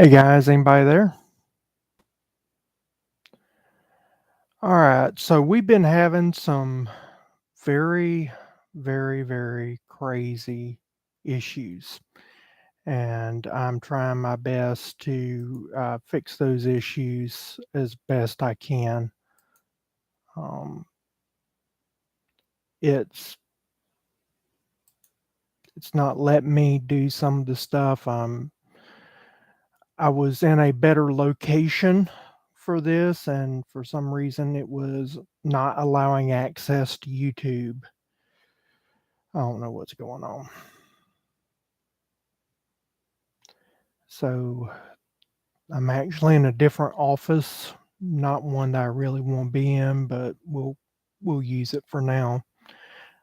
Hey guys, anybody there? All right, so we've been having some very, very crazy issues, and I'm trying my best to fix those issues as best I can. Um, it's it's not letting me do some of the stuff. I was in a better location for this, and for some reason, it was not allowing access to YouTube. I don't know what's going on. So I'm actually in a different office, not one that I really want to be in, but we'll use it for now.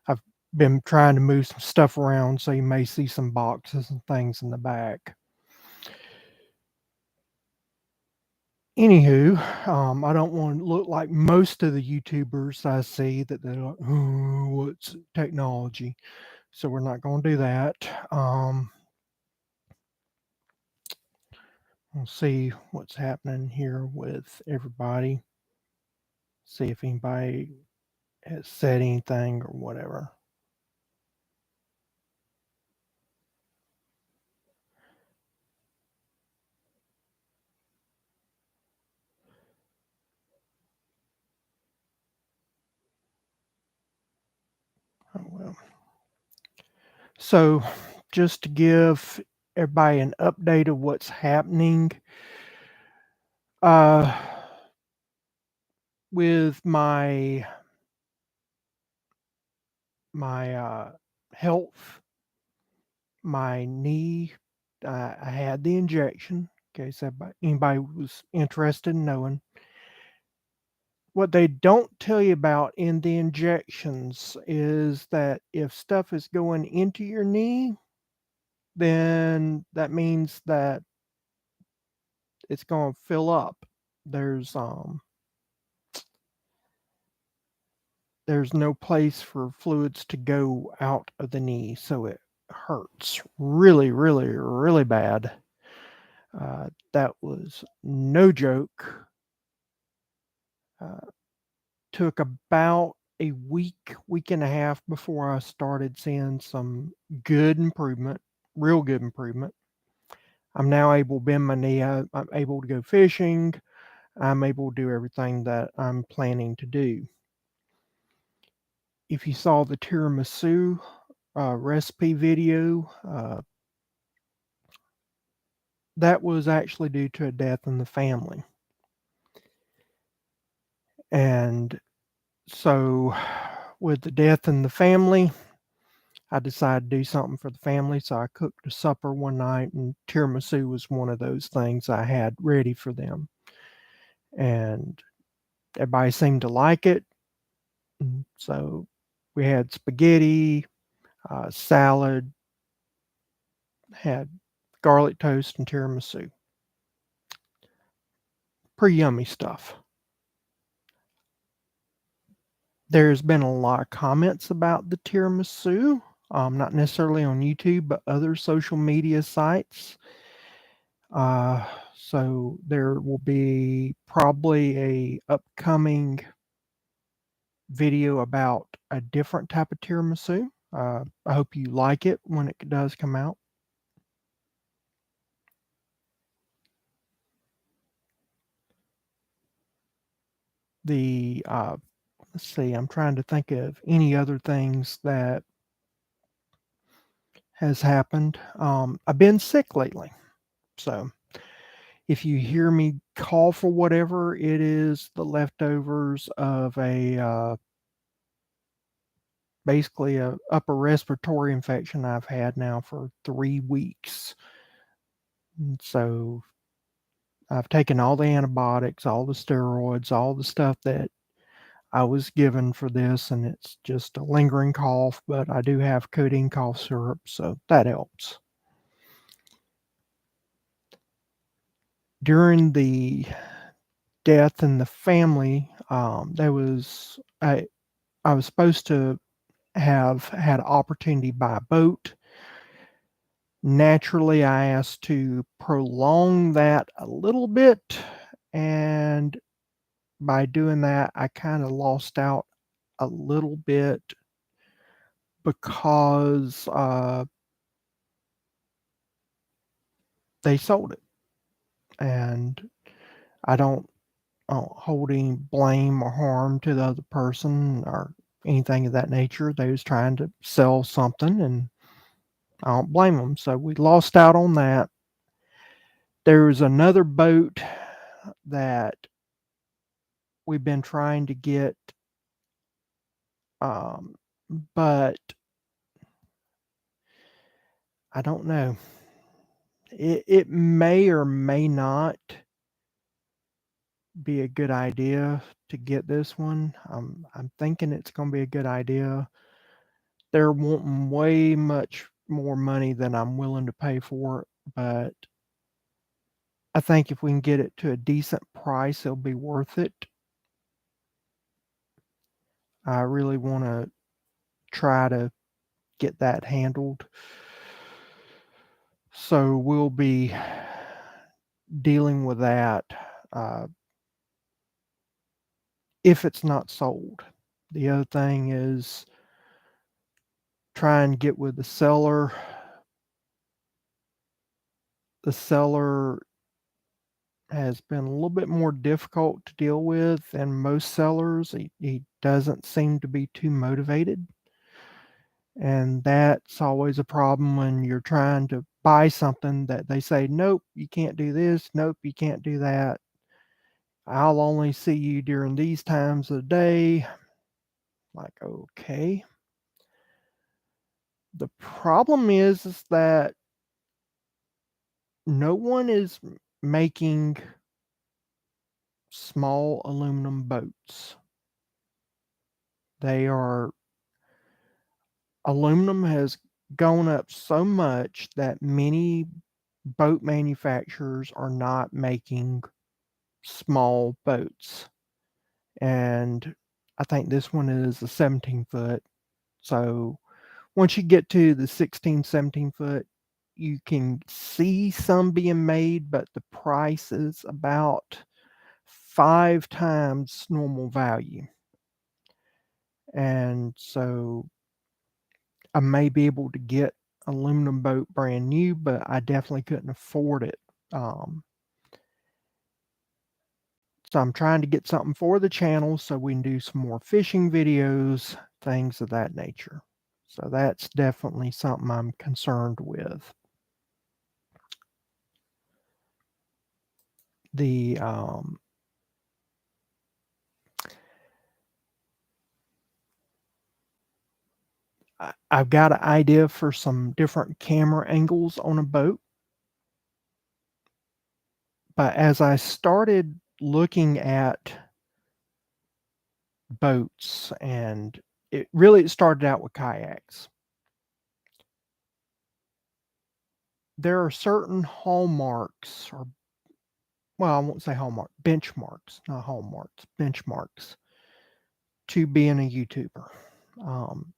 I've been trying to move some stuff around, so you may see some boxes and things in the back. Anywho, I don't want to look like most of the YouTubers I see that they're like, oh, what's technology? So we're not going to do that. We'll see what's happening here with everybody. See if anybody has said anything or whatever. Oh, well. So, just to give everybody an update of what's happening, uh, with my health, my knee, I had the injection. In case anybody was interested in knowing. What they don't tell you about in the injections is that if stuff is going into your knee, then that means that it's going to fill up. There's um there's no place for fluids to go out of the knee, so it hurts really bad. That was no joke. Uh, Took about a week and a half before I started seeing some good improvement, real good improvement. I'm now able to bend my knee. I'm able to go fishing. I'm able to do everything that I'm planning to do. If you saw the tiramisu recipe video, that was actually due to a death in the family. And so, with the death in the family, I decided to do something for the family. So, I cooked a supper one night, and tiramisu was one of those things I had ready for them. And everybody seemed to like it. And so, we had spaghetti, salad, had garlic toast, and tiramisu. Pretty yummy stuff. There's been a lot of comments about the tiramisu, not necessarily on YouTube, but other social media sites. So there will be probably a upcoming video about a different type of tiramisu. I hope you like it when it does come out. Let's see, I'm trying to think of any other things that has happened. I've been sick lately, so if you hear me cough or whatever, it is the leftovers of basically a upper respiratory infection I've had now for 3 weeks. And so I've taken all the antibiotics, all the steroids, all the stuff that I was given for this, and it's just a lingering cough, but I do have codeine cough syrup, so that helps. During the death in the family, I was supposed to have had opportunity by boat. Naturally, I asked to prolong that a little bit, and by doing that, I kinda lost out a little bit because, they sold it, and I don't hold any blame or harm to the other person or anything of that nature. They was trying to sell something, and I don't blame them. So we lost out on that. There's another boat that we've been trying to get, um, but I don't know. It may or may not be a good idea to get this one. I'm thinking it's gonna be a good idea. They're wanting way much more money than I'm willing to pay for it, but I think if we can get it to a decent price, it'll be worth it. I really wanna try to get that handled. So we'll be dealing with that, uh, if it's not sold. The other thing is try and get with the seller. The seller has been a little bit more difficult to deal with than most sellers. He doesn't seem to be too motivated. And that's always a problem when you're trying to buy something that they say, nope, you can't do this. Nope, you can't do that. I'll only see you during these times of the day. Like, okay. The problem is that no one is making small aluminum boats. They are Aluminum has gone up so much that many boat manufacturers are not making small boats. And I think this one is a 17 foot. So once you get to the 16, 17 foot, you can see some being made, but the price is about 5 times normal value. And so I may be able to get aluminum boat brand new, but I definitely couldn't afford it. Um, so I'm trying to get something for the channel so we can do some more fishing videos, things of that nature. So that's definitely something I'm concerned with. The I've got an idea for some different camera angles on a boat, but as I started looking at boats, and it started out with kayaks. There are certain hallmarks, or well, I won't say hallmark, benchmarks, not hallmarks, benchmarks to being a YouTuber. Um,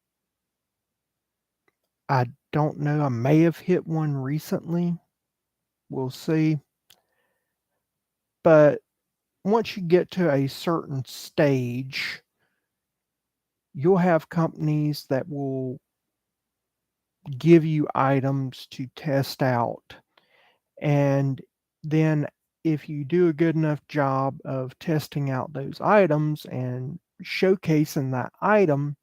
I don't know. I may have hit one recently. We'll see. But once you get to a certain stage, you'll have companies that will give you items to test out. And then if you do a good enough job of testing out those items and showcasing that item,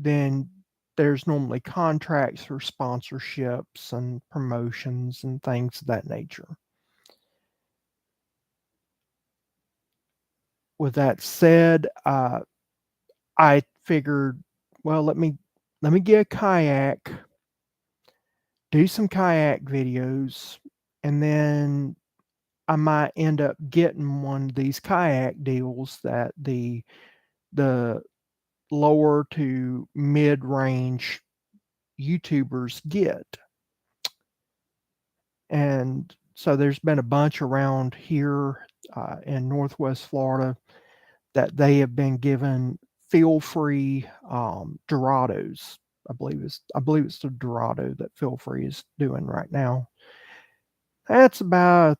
then there's normally contracts for sponsorships and promotions and things of that nature. With that said, I figured, well, let me get a kayak, do some kayak videos, and then I might end up getting one of these kayak deals that the lower to mid-range YouTubers get. And so there's been a bunch around here in Northwest Florida that they have been given feel-free Dorados. I believe it's the Dorado that Feel Free is doing right now. That's about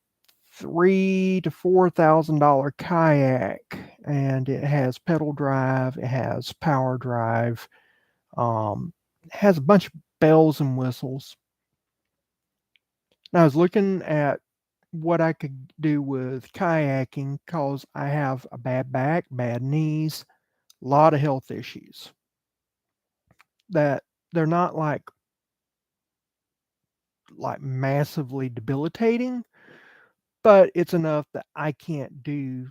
$3,000 to $4,000 kayak, and it has pedal drive, it has power drive, it has a bunch of bells and whistles. And I was looking at what I could do with kayaking because I have a bad back, bad knees, a lot of health issues that they're not like massively debilitating, but it's enough that I can't do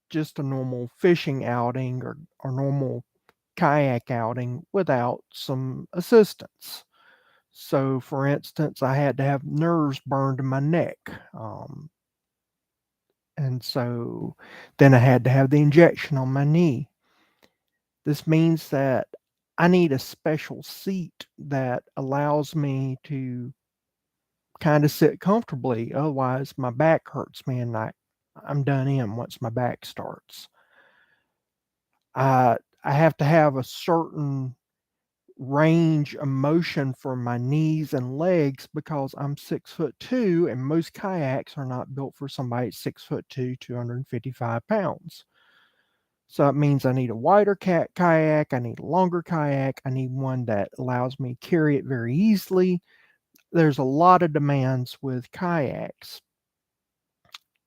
just a normal fishing outing or normal kayak outing without some assistance. So, for instance, I had to have nerves burned in my neck. And so then I had to have the injection on my knee. This means that I need a special seat that allows me to kind of sit comfortably. Otherwise, my back hurts me and I'm done in once my back starts. I have to have a certain range of motion for my knees and legs because I'm 6'2", and most kayaks are not built for somebody at 6'2", 255 pounds. So it means I need a wider kayak, I need a longer kayak, I need one that allows me to carry it very easily. There's a lot of demands with kayaks.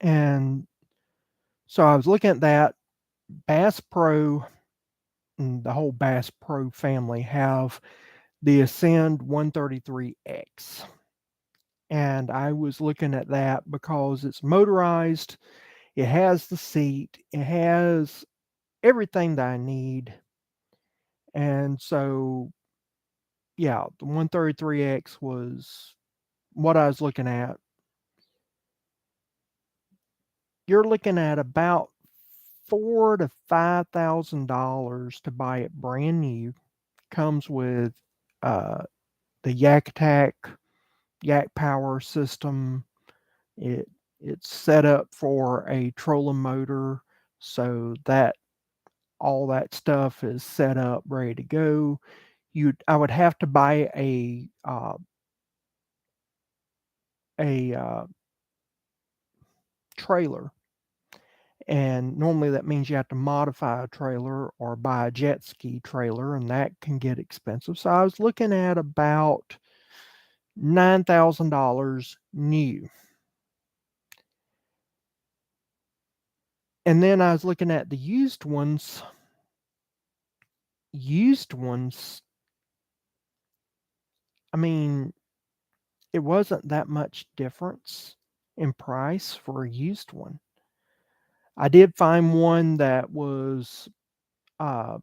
And so I was looking at that. Bass Pro and the whole Bass Pro family have the Ascend 133X. And I was looking at that because it's motorized, it has the seat, it has everything that I need. And so, yeah, the 133X was what I was looking at. You're looking at about $4,000 to $5,000 to buy it brand new. Comes with uh, the Yak Attack Yak Power system. It it's set up for a trolling motor, so that all that stuff is set up, ready to go. I would have to buy a trailer, and normally that means you have to modify a trailer or buy a jet ski trailer, and that can get expensive. So I was looking at about $9,000 new. And then I was looking at the used ones. Used ones, I mean, it wasn't that much difference in price for a used one. I did find one that was uh,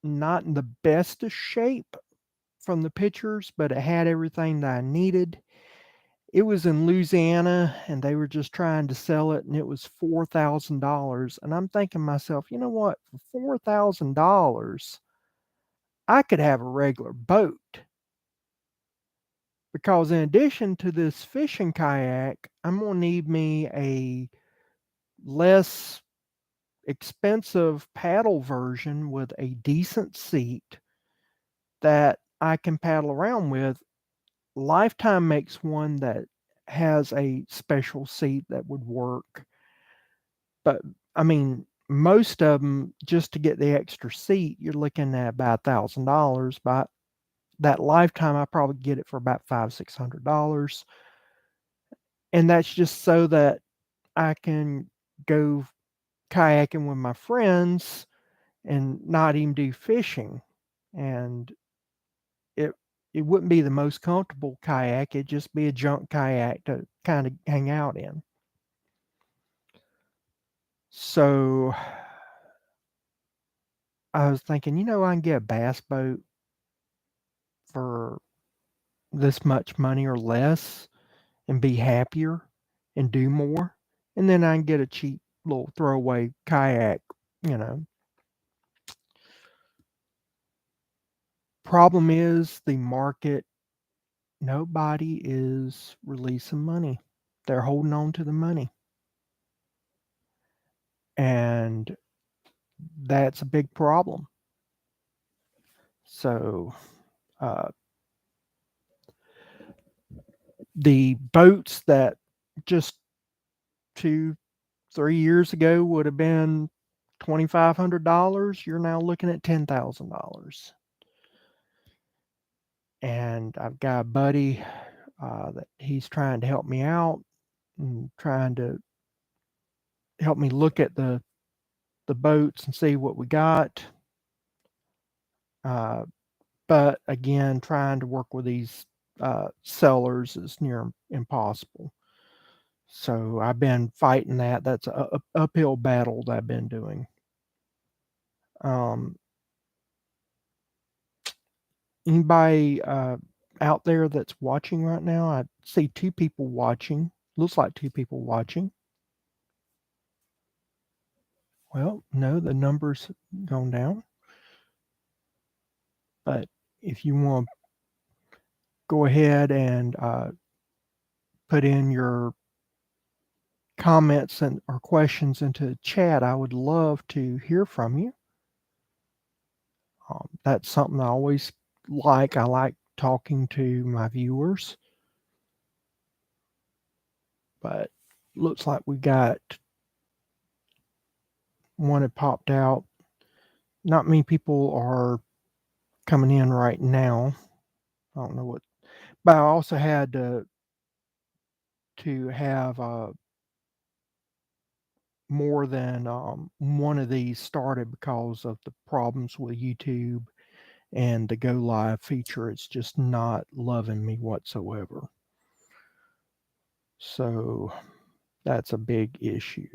not in the best of shape from the pictures, but it had everything that I needed. It was in Louisiana and they were just trying to sell it, and it was $4,000. And I'm thinking to myself, you know what? For $4,000, I could have a regular boat. Because in addition to this fishing kayak, I'm going to need me a less expensive paddle version with a decent seat that I can paddle around with. Lifetime makes one that has a special seat that would work. But I mean, most of them, just to get the extra seat, you're looking at about $1,000. But that Lifetime, I probably get it for about $500-$600. And that's just so that I can go kayaking with my friends and not even do fishing. And it it wouldn't be the most comfortable kayak, it'd just be a junk kayak to kind of hang out in. So I was thinking, I can get a bass boat for this much money or less and be happier and do more. And then I can get a cheap little throwaway kayak, you know. Problem is the market, nobody is releasing money. They're holding on to the money. And that's a big problem. So Uh, the boats that just 2-3 years ago would have been $2,500, you're now looking at $10,000. And I've got a buddy that he's trying to help me out and trying to help me look at the boats and see what we got. Uh, but again, trying to work with these sellers is near impossible. So I've been fighting that. That's a uphill battle that I've been doing. Um, Anybody out there that's watching right now? I see 2 people watching. Looks like 2 people watching. Well, no, the number's gone down. But if you want to go ahead and put in your comments and or questions into the chat, I would love to hear from you. That's something I always like. I like talking to my viewers. But looks like we got one that popped out. Not many people are coming in right now. I don't know what, but I also had to have more than one of these started because of the problems with YouTube and the go live feature. It's just not loving me whatsoever. So that's a big issue.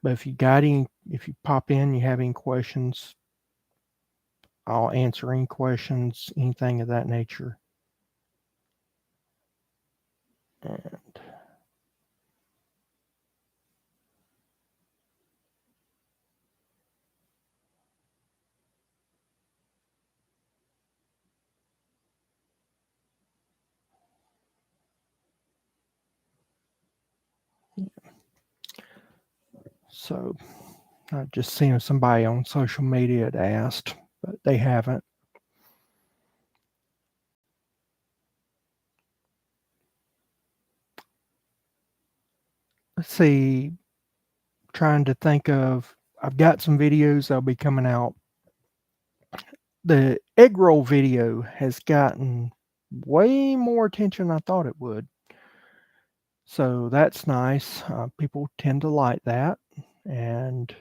But if if you pop in, you have any questions, I'll answer any questions, anything of that nature. And so I just seen somebody on social media had asked, but they haven't. Let's see, trying to think of, I've got some videos that'll be coming out. The egg roll video has gotten way more attention than I thought it would. So that's nice. People tend to like that. And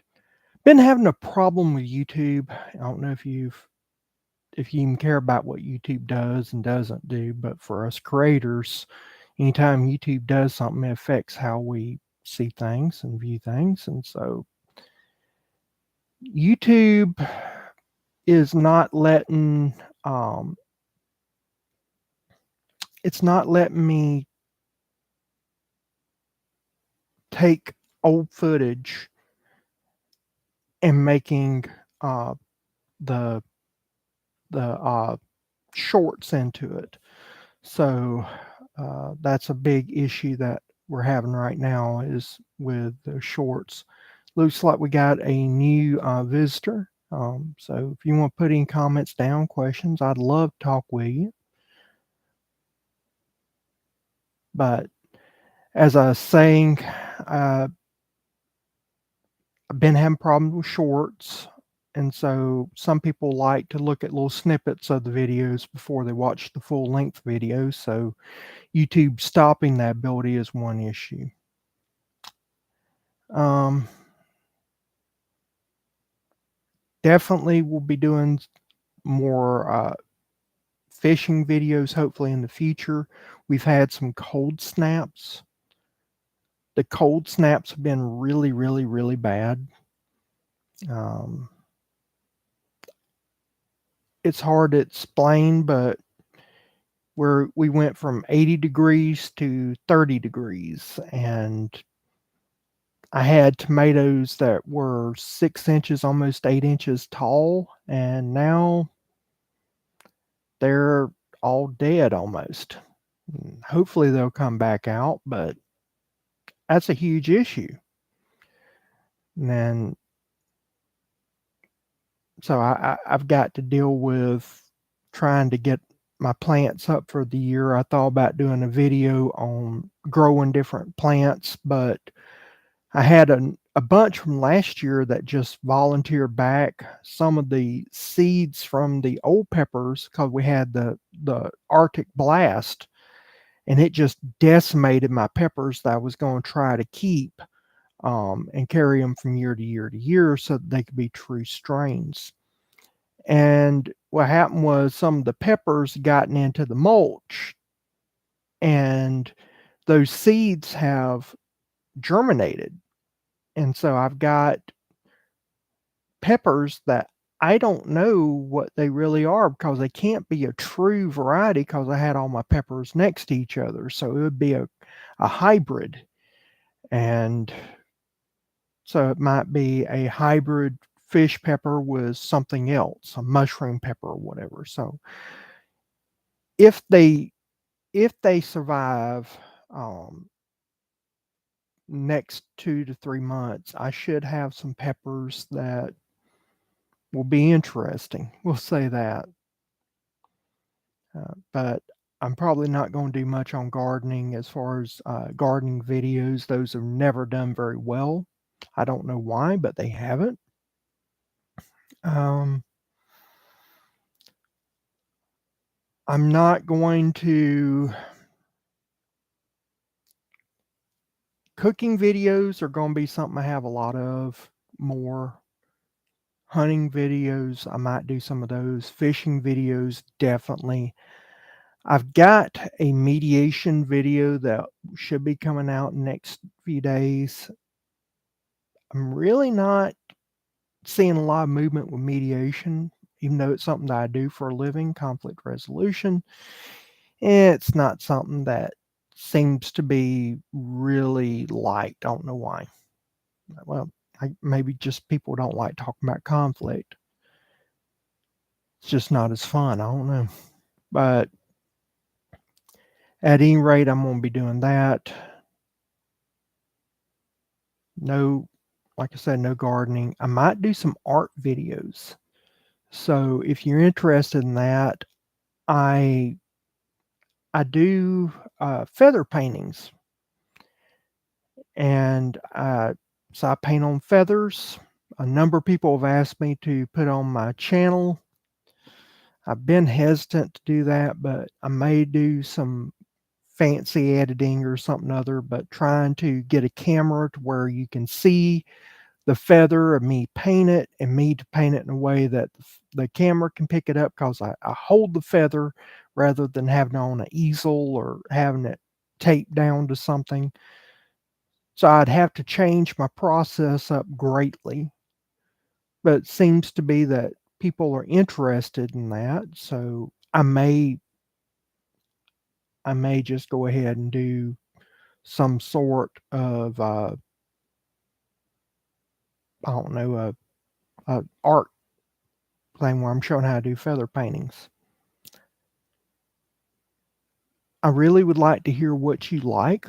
been having a problem with YouTube. I don't know if you even care about what YouTube does and doesn't do, but for us creators, anytime YouTube does something, it affects how we see things and view things. And so YouTube is not letting it's not letting me take old footage and making the shorts into it. So that's a big issue that we're having right now is with the shorts. Looks like we got a new visitor. So if you want to put any comments down, questions, I'd love to talk with you. But as I was saying, I've been having problems with shorts. And so some people like to look at little snippets of the videos before they watch the full length video. So YouTube stopping that ability is one issue. Definitely we'll be doing more fishing videos hopefully in the future. We've had some cold snaps. The cold snaps have been really, really, really bad. It's hard to explain, but we went from 80 degrees to 30 degrees, and I had tomatoes that were 6 inches, almost 8 inches tall, and now they're all dead almost. Hopefully they'll come back out, but that's a huge issue. And then, so I've got to deal with trying to get my plants up for the year. I thought about doing a video on growing different plants, but I had a bunch from last year that just volunteered back some of the seeds from the old peppers because we had the Arctic blast, and it just decimated my peppers that I was going to try to keep, and carry them from year to year to year so that they could be true strains. And what happened was some of the peppers gotten into the mulch, and those seeds have germinated. And so I've got peppers that I don't know what they really are because they can't be a true variety because I had all my peppers next to each other. So it would be a hybrid. And so it might be a hybrid fish pepper with something else, a mushroom pepper or whatever. So if they survive, um, next 2 to 3 months, I should have some peppers that will be interesting. We'll say that. But I'm probably not going to do much on gardening as far as gardening videos. Those have never done very well. I don't know why, but they haven't. Um, I'm not going to. Cooking videos are going to be something I have a lot of more. Hunting videos, I might do some of those. Fishing videos, definitely. I've got a mediation video that should be coming out next few days. I'm really not seeing a lot of movement with mediation, even though it's something that I do for a living, conflict resolution. It's not something that seems to be really liked. I don't know why. Well, maybe just people don't like talking about conflict. It's just not as fun. I don't know. But at any rate, I'm going to be doing that. No, like I said, no gardening. I might do some art videos. So if you're interested in that, I do feather paintings, and so I paint on feathers. A number of people have asked me to put on my channel. I've been hesitant to do that, but I may do some fancy editing or something other, but trying to get a camera to where you can see the feather of me paint it and me to paint it in a way that the camera can pick it up because I hold the feather rather than having it on an easel or having it taped down to something. So I'd have to change my process up greatly, but it seems to be that people are interested in that. So I may just go ahead and do some sort of I don't know, a art thing where I'm showing how to do feather paintings. I really would like to hear what you like,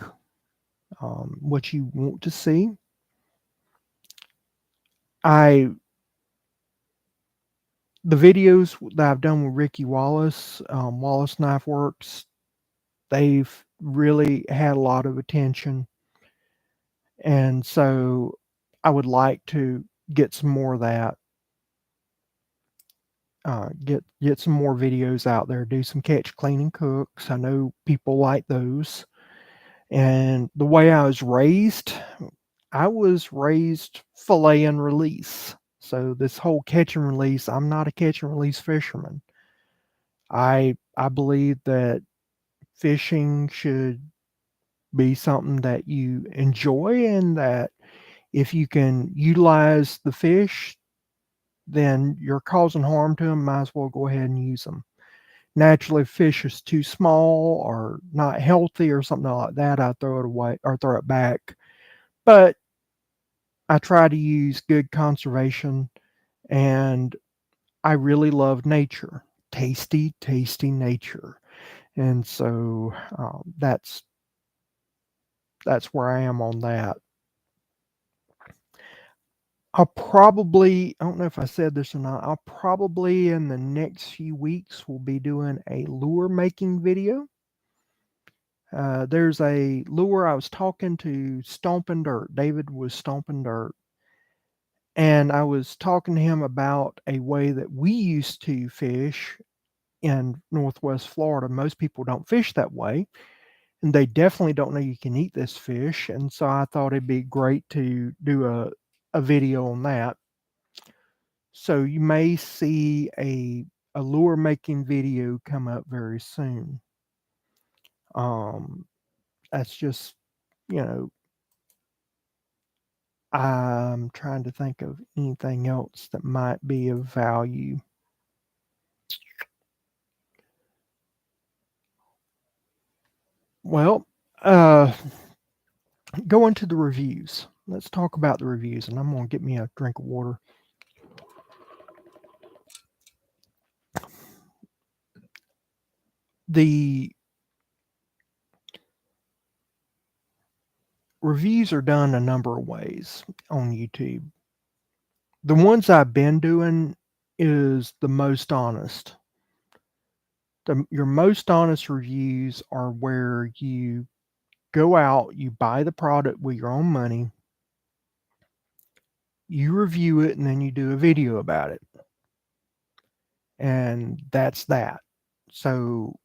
what you want to see. I the videos that I've done with Ricky Wallace, Wallace Knife Works, they've really had a lot of attention, and so I would like to get some more of that. Get some more videos out there. Do some catch, clean, and cooks. I know people like those. And the way I was raised fillet and release. So this whole catch and release, I'm not a catch and release fisherman. I believe that fishing should be something that you enjoy, and that if you can utilize the fish, then you're causing harm to them, might as well go ahead and use them. Naturally, if fish is too small or not healthy or something like that, I throw it away or throw it back. But I try to use good conservation, and I really love nature, tasty, tasty nature. And so that's where I am on that. I'll probably, I don't know if I said this or not, I'll probably in the next few weeks will be doing a lure making video. There's a lure I was talking to Stomping Dirt. David was Stomping Dirt. And I was talking to him about a way that we used to fish in Northwest Florida. Most people don't fish that way, and they definitely don't know you can eat this fish. And so I thought it'd be great to do a video on that. So you may see a lure making video come up very soon. That's just, you know, I'm trying to think of anything else that might be of value. Well, go into the reviews. Let's talk about the reviews, and I'm going to get me a drink of water. The reviews are done a number of ways on YouTube. The ones I've been doing is the most honest. Your most honest reviews are where you go out, you buy the product with your own money, you review it, and then you do a video about it. And that's that. So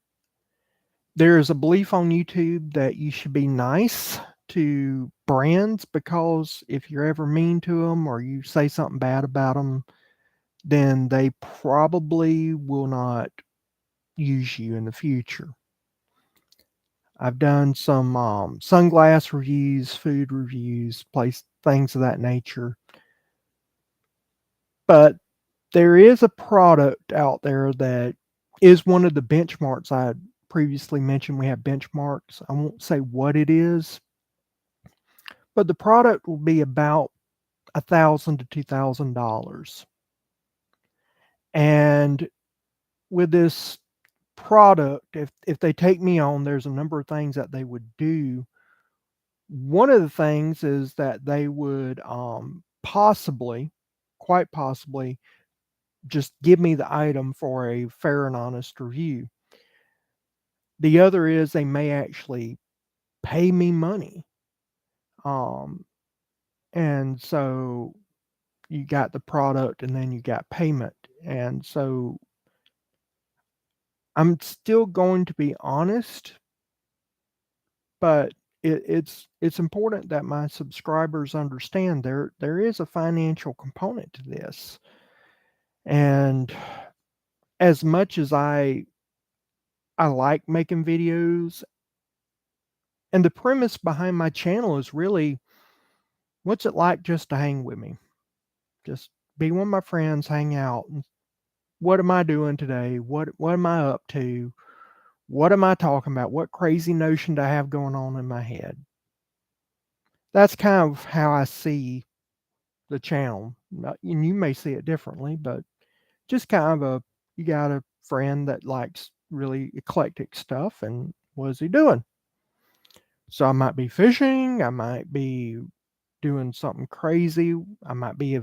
there is a belief on YouTube that you should be nice to brands, because if you're ever mean to them or you say something bad about them, then they probably will not use you in the future. I've done some sunglass reviews, food reviews, place things of that nature. But there is a product out there that is one of the benchmarks I previously mentioned. We have benchmarks. I won't say what it is, but the product will be about $1,000 to $2,000. And with this product, if they take me on, there's a number of things that they would do. One of the things is that they would possibly, quite possibly, just give me the item for a fair and honest review. The other is they may actually pay me money. And so you got the product and then you got payment. And so I'm still going to be honest, but it's important that my subscribers understand there is a financial component to this. And as much as I like making videos, and the premise behind my channel is really, what's it like just to hang with me? Just be one of my friends, hang out. And what am I doing today? What am I up to? What am I talking about? What crazy notion do I have going on in my head? That's kind of how I see the channel. And you may see it differently, but just kind of you got a friend that likes really eclectic stuff, and what is he doing? So I might be fishing, I might be doing something crazy, I might be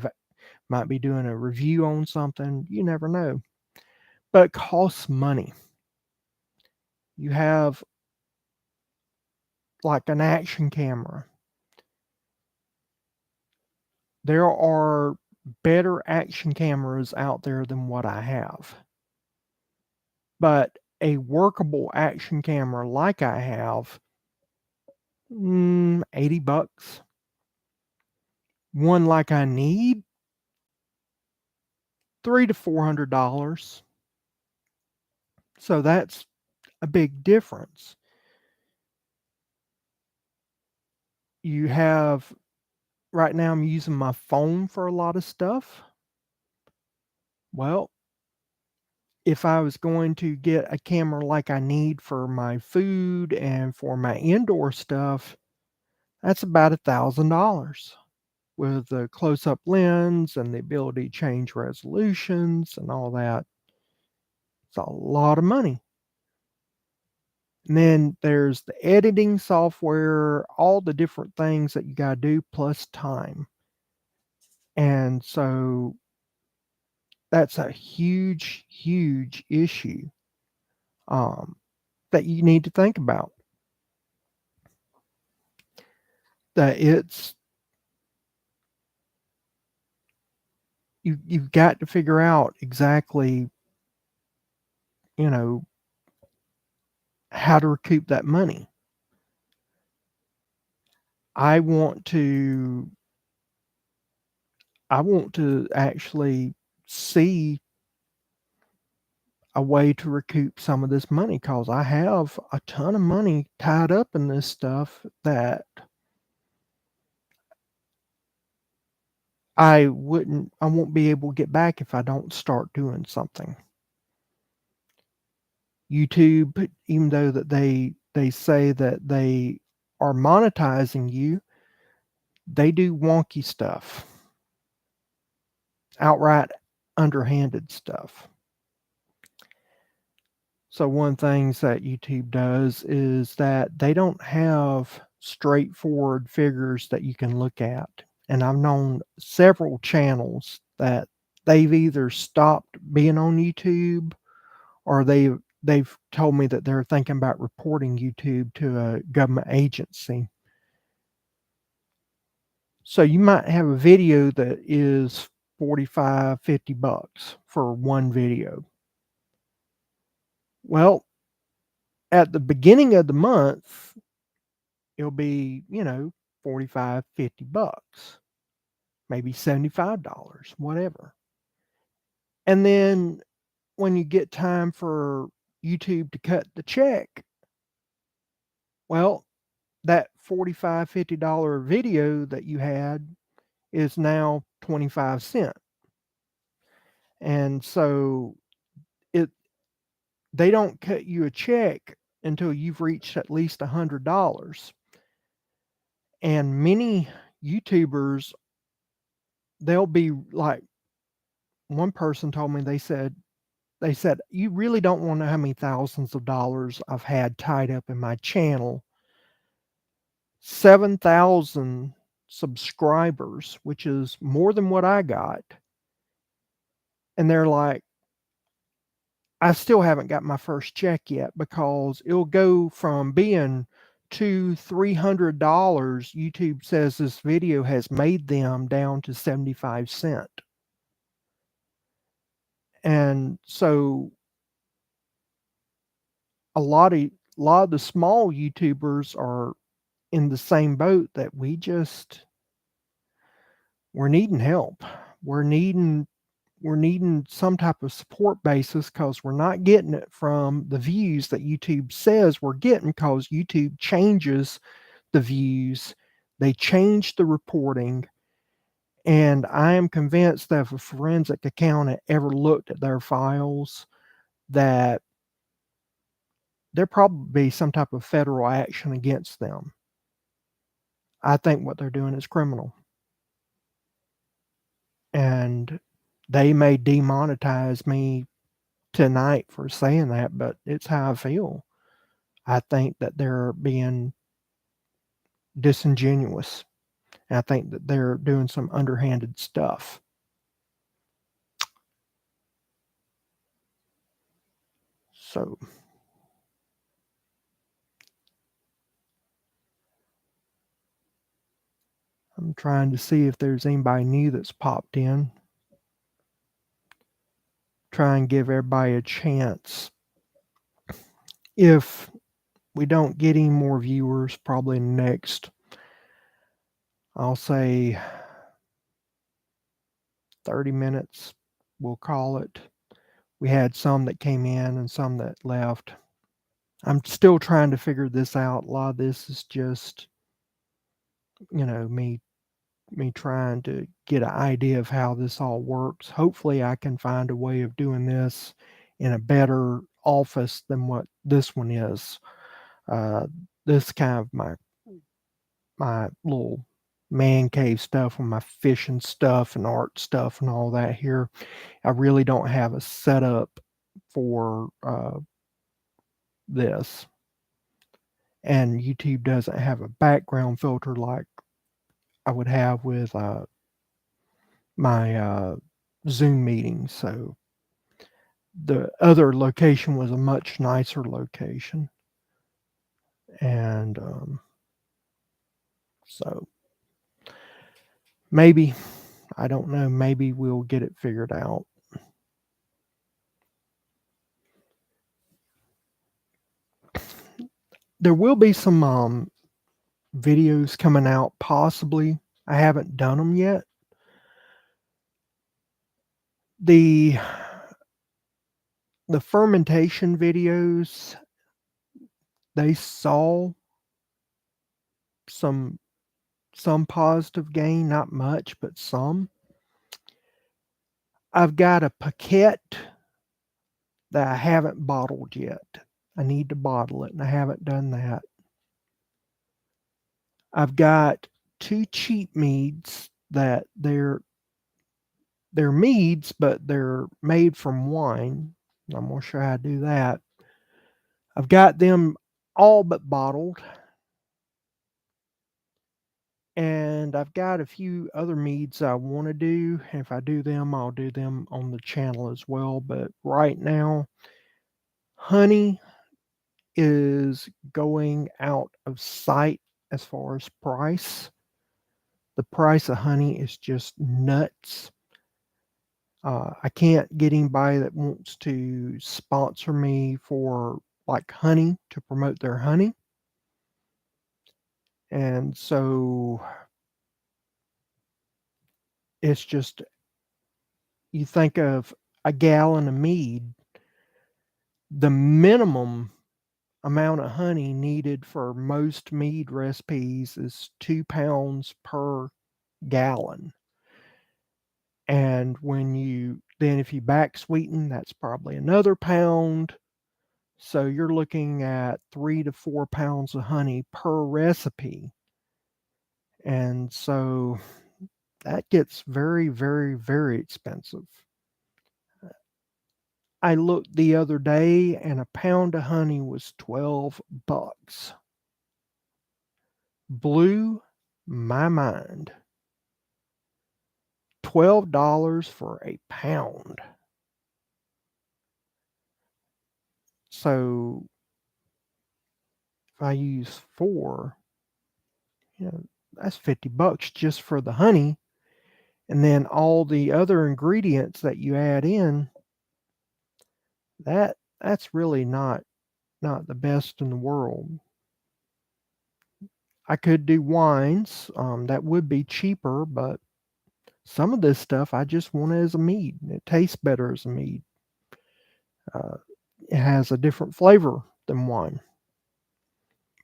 doing a review on something. You never know. But it costs money. You have like an action camera. There are better action cameras out there than what I have. But a workable action camera like I have, $80. One like I need, $300 to $400. So that's a big difference. You have, right now I'm using my phone for a lot of stuff. Well, if I was going to get a camera like I need for my food and for my indoor stuff, that's about $1,000 with the close-up lens and the ability to change resolutions and all that. It's a lot of money. And then there's the editing software, all the different things that you got to do, plus time. And so that's a huge, huge issue um, that you need to think about. That you've got to figure out exactly, you know, how to recoup that money. I want to I want to actually see a way to recoup some of this money because I have a ton of money tied up in this stuff that I won't be able to get back if I don't start doing something. YouTube, even though that they say that they are monetizing you, they do wonky stuff, outright underhanded stuff. So one things that YouTube does is that they don't have straightforward figures that you can look at. And I've known several channels that they've either stopped being on YouTube or they've told me that they're thinking about reporting YouTube to a government agency. So you might have a video that is 45, $50 for one video. Well, at the beginning of the month, it'll be, 45, $50, maybe $75, whatever. And then when you get time for YouTube to cut the check, well, that 45, $50 video that you had is now 25 cents. And so it they don't cut you a check until you've reached at least $100. And many YouTubers, they'll be like, one person told me, they said, you really don't want to know how many thousands of dollars I've had tied up in my channel. 7,000 subscribers, which is more than what I got. And they're like, I still haven't got my first check yet because it'll go from being $200-$300 YouTube says this video has made them down to 75 cents. And so a lot of the small YouTubers are in the same boat that we're needing help. We're needing some type of support basis because we're not getting it from the views that YouTube says we're getting because YouTube changes the views, they change the reporting, and I am convinced that if a forensic accountant ever looked at their files, that there probably be some type of federal action against them. I think what they're doing is criminal. And they may demonetize me tonight for saying that, but it's how I feel. I think that they're being disingenuous. And I think that they're doing some underhanded stuff. So I'm trying to see if there's anybody new that's popped in. Try and give everybody a chance. If we don't get any more viewers, probably next, I'll say 30 minutes, we'll call it. We had some that came in and some that left. I'm still trying to figure this out. A lot of this is just, me trying to get an idea of how this all works. Hopefully I can find a way of doing this in a better office than what this one is. Uh, this kind of my little man cave stuff with my fishing stuff and art stuff and all that here. I really don't have a setup for this. And YouTube doesn't have a background filter like I would have with my Zoom meetings. So the other location was a much nicer location. And so maybe, I don't know, maybe we'll get it figured out. There will be some videos coming out, possibly. I haven't done them yet. The fermentation videos, they saw some positive gain, not much, but some. I've got a paquette that I haven't bottled yet. I need to bottle it, and I haven't done that. I've got 2 cheap meads that they're meads, but they're made from wine. I'm gonna show you how to do that. I've got them all but bottled. And I've got a few other meads I want to do. If I do them, I'll do them on the channel as well. But right now, honey is going out of sight as far as price. The price of honey is just nuts. I can't get anybody that wants to sponsor me for like honey to promote their honey. And so it's just, you think of a gallon of mead, the minimum amount of honey needed for most mead recipes is 2 pounds per gallon. And if you back sweeten, that's probably another pound. So you're looking at 3 to 4 pounds of honey per recipe. And so that gets very, very, very expensive. I looked the other day and a pound of honey was $12. Blew my mind. $12 for a pound. So if I use 4, that's $50 just for the honey. And then all the other ingredients that you add in, that's really not the best in the world. I could do wines, that would be cheaper, but some of this stuff I just want it as a mead. It tastes better as a mead. It has a different flavor than wine.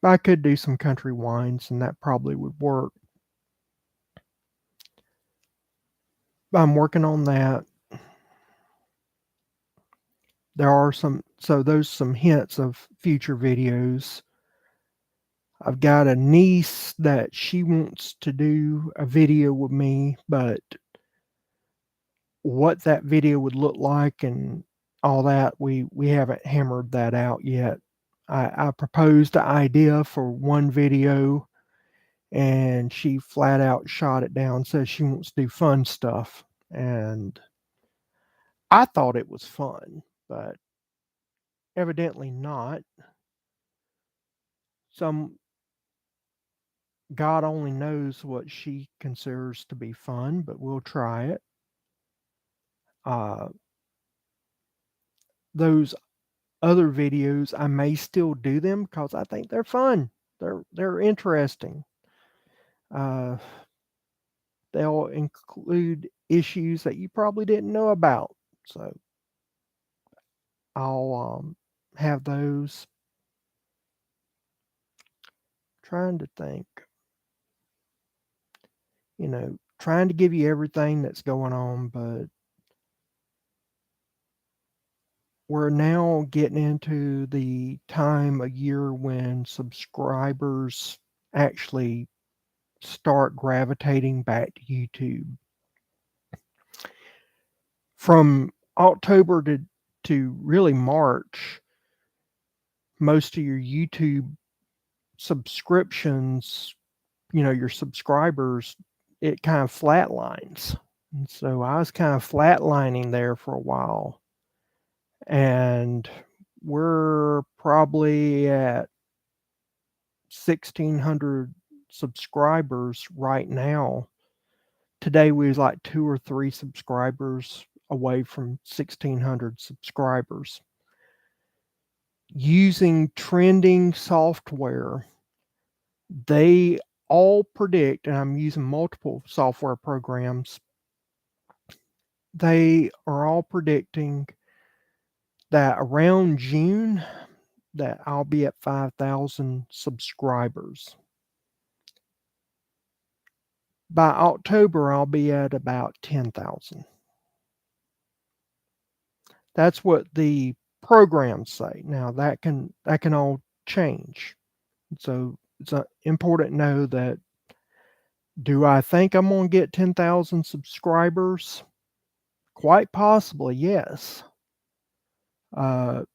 But I could do some country wines, and that probably would work. But I'm working on that. There are some hints of future videos. I've got a niece that she wants to do a video with me, but what that video would look like and all that, we haven't hammered that out yet. I proposed the idea for one video, and she flat out shot it down, says she wants to do fun stuff. And I thought it was fun, but evidently not. Some God only knows what she considers to be fun, but we'll try it. Those other videos, I may still do them because I think they're fun. They're interesting. They'll include issues that you probably didn't know about. So I'll have those. Trying to think. Trying to give you everything that's going on, but we're now getting into the time of year when subscribers actually start gravitating back to YouTube. From October to really March, most of your YouTube subscriptions, your subscribers, it kind of flatlines. And so I was kind of flatlining there for a while. And we're probably at 1,600 subscribers right now. Today we was like 2 or 3 subscribers away from 1,600 subscribers. Using trending software, they all predict, and I'm using multiple software programs, they are all predicting that around June that I'll be at 5,000 subscribers. By October, I'll be at about 10,000. That's what the programs say. Now that can all change. So it's important to know that, do I think I'm going to get 10,000 subscribers? Quite possibly, yes. But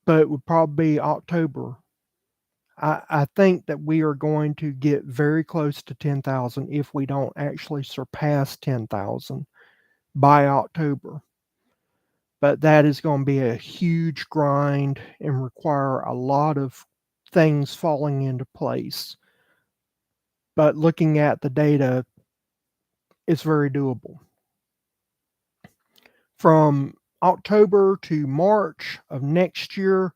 it would probably be October. I think that we are going to get very close to 10,000 if we don't actually surpass 10,000 by October. But that is going to be a huge grind and require a lot of things falling into place. But looking at the data, it's very doable. From October to March of next year,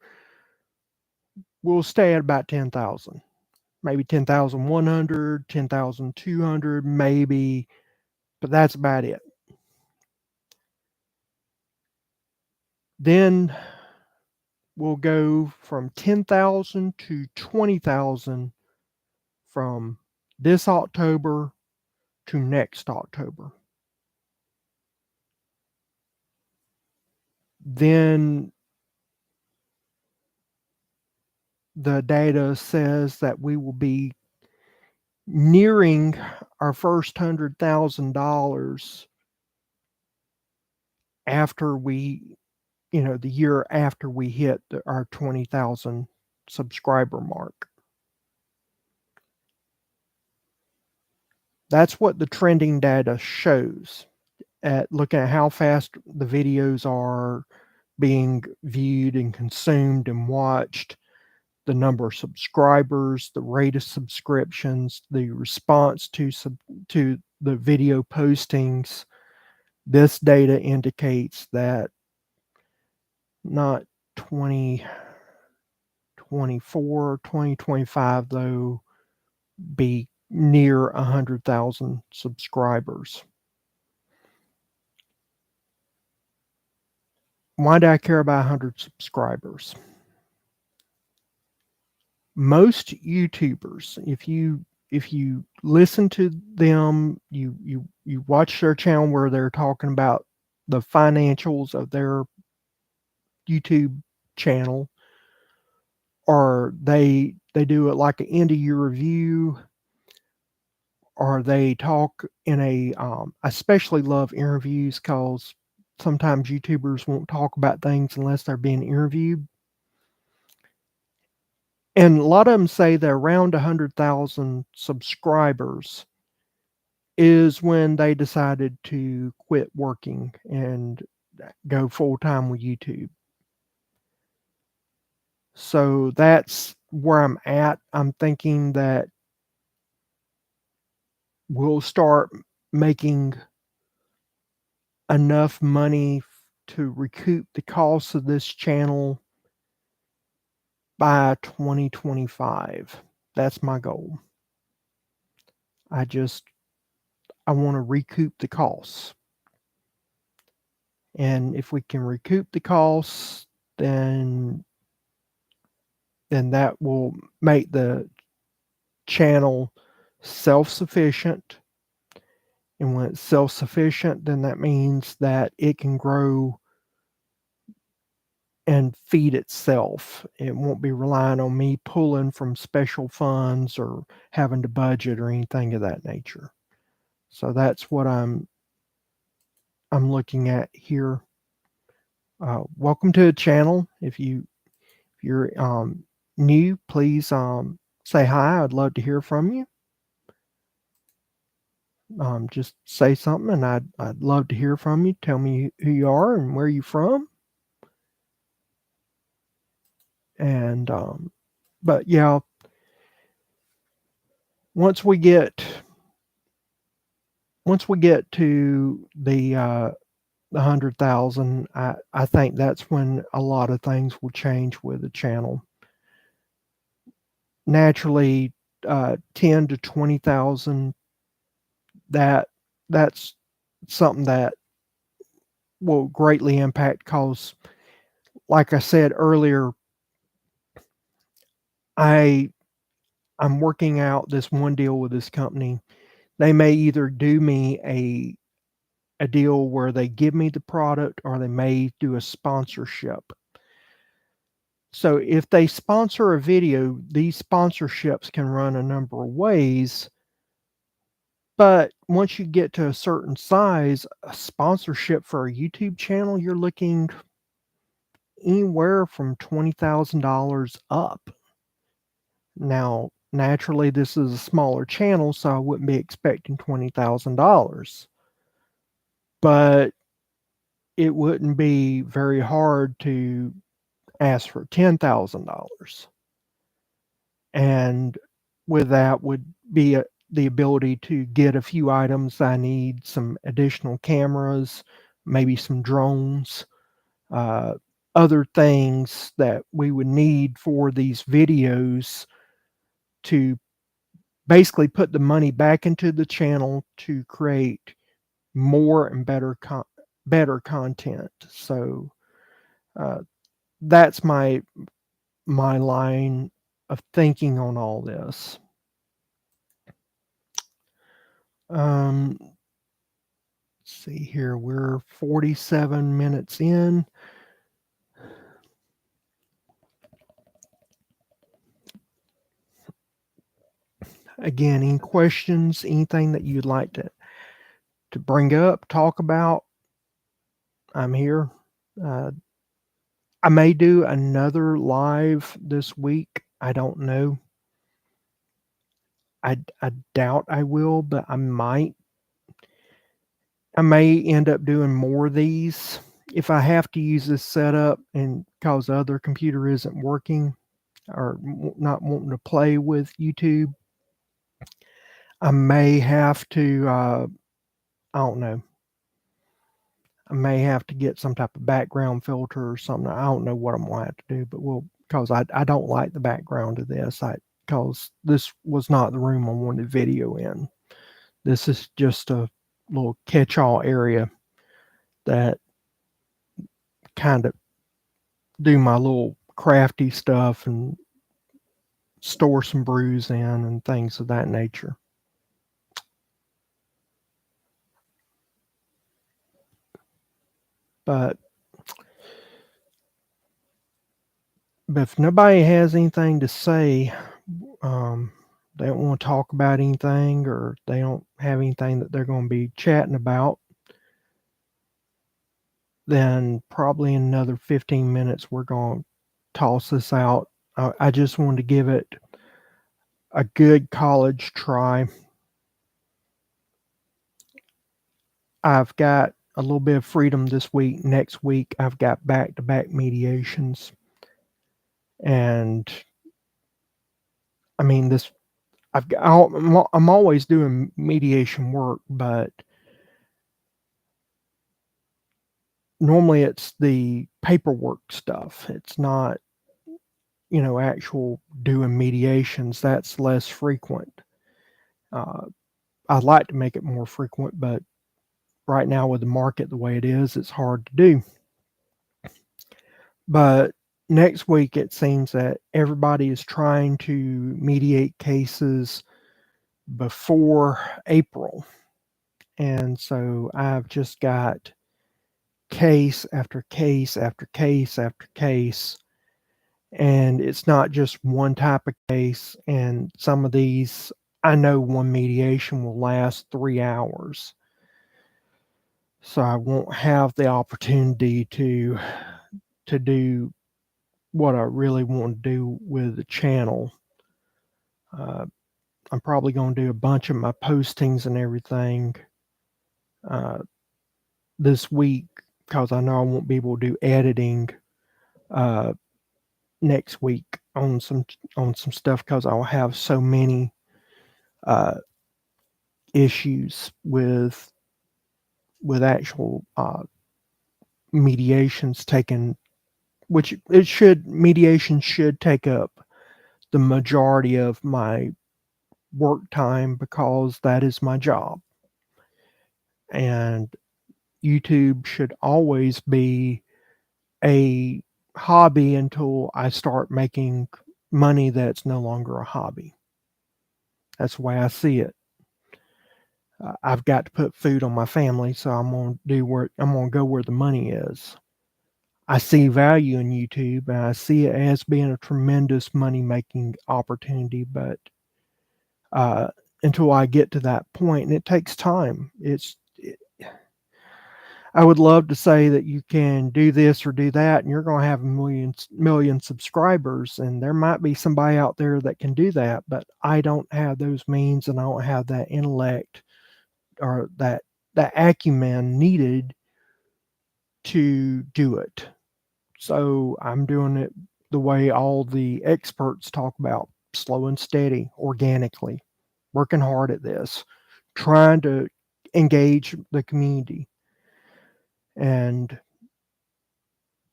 we'll stay at about 10,000. Maybe 10,100, 10,200, maybe, but that's about it. Then we'll go from 10,000 to 20,000 from this October to next October. Then the data says that we will be nearing our first $100,000 after we, the year after we hit our 20,000 subscriber mark. That's what the trending data shows at looking at how fast the videos are being viewed and consumed and watched, the number of subscribers, the rate of subscriptions, the response to the video postings. This data indicates that not 2024, 2025 though, be near 100,000 subscribers. Why do I care about 100 subscribers? Most YouTubers, if you listen to them, you watch their channel where they're talking about the financials of their YouTube channel, or they do it like an end of year review, or they talk in a I especially love interviews because sometimes YouTubers won't talk about things unless they're being interviewed. And a lot of them say they're around 100,000 subscribers is when they decided to quit working and go full time with YouTube. So that's where I'm at. I'm thinking that we'll start making enough money to recoup the cost of this channel by 2025. That's my goal. I want to recoup the costs. And if we can recoup the costs, then that will make the channel self-sufficient. And when it's self-sufficient, then that means that it can grow and feed itself. It won't be relying on me pulling from special funds or having to budget or anything of that nature. So that's what I'm looking at here. Welcome to the channel. If you're new, please say hi. I'd love to hear from you. just say something, and I'd love to hear from you. Tell me who you are and where you're from. And but yeah, once we get to the 100,000, I think that's when a lot of things will change with the channel. Naturally, 10 to 20,000, that's something that will greatly impact, cause like I said earlier, I I'm working out this one deal with this company. They may either do me a deal where they give me the product, or they may do a sponsorship. So if they sponsor a video, these sponsorships can run a number of ways. But once you get to a certain size, a sponsorship for a YouTube channel, you're looking anywhere from $20,000 up. Now, naturally, this is a smaller channel, so I wouldn't be expecting $20,000. But it wouldn't be very hard to ask for $10,000. And with that would be the ability to get a few items I need, some additional cameras, maybe some drones, uh, other things that we would need for these videos to basically put the money back into the channel to create more and better content. So uh, that's my line of thinking on all this. Let's see here, we're 47 minutes in. Again, any questions, anything that you'd like to bring up, talk about, I'm here. Uh, I may do another live this week. I don't know. I doubt I will, but I might. I may end up doing more of these if I have to use this setup, and cause the other computer isn't working, or not wanting to play with YouTube. I may have to. I don't know. I may have to get some type of background filter or something. I don't know what I'm going to have to do, but because I don't like the background of this. Because this was not the room I wanted video in. This is just a little catch-all area that kind of do my little crafty stuff and store some brews in and things of that nature. But if nobody has anything to say, they don't want to talk about anything, or they don't have anything that they're going to be chatting about, then probably in another 15 minutes we're going to toss this out. I just wanted to give it a good college try. I've got a little bit of freedom this week. Next week, I've got back-to-back mediations. And I mean, I'm always doing mediation work, but normally it's the paperwork stuff. It's not, actual doing mediations. That's less frequent. I'd like to make it more frequent, but right now with the market the way it is, it's hard to do. But next week, it seems that everybody is trying to mediate cases before April. And so I've just got case after case after case after case. And it's not just one type of case. And some of these, I know one mediation will last 3 hours. So I won't have the opportunity to do what I really want to do with the channel. I'm probably going to do a bunch of my postings and everything uh, this week because I know I won't be able to do editing uh, next week on some stuff because I'll have so many uh, issues with actual mediations taking, which it should mediation should take up the majority of my work time because that is my job. And YouTube should always be a hobby until I start making money that's no longer a hobby. That's the way I see it. I've got to put food on my family, so I'm going to go where the money is. I see value in YouTube and I see it as being a tremendous money making opportunity, but uh, until I get to that point, and it takes time. I would love to say that you can do this or do that, and you're going to have million subscribers, and there might be somebody out there that can do that, but I don't have those means, and I don't have that intellect or that acumen needed to do it. So I'm doing it the way all the experts talk about, slow and steady, organically, working hard at this, trying to engage the community. And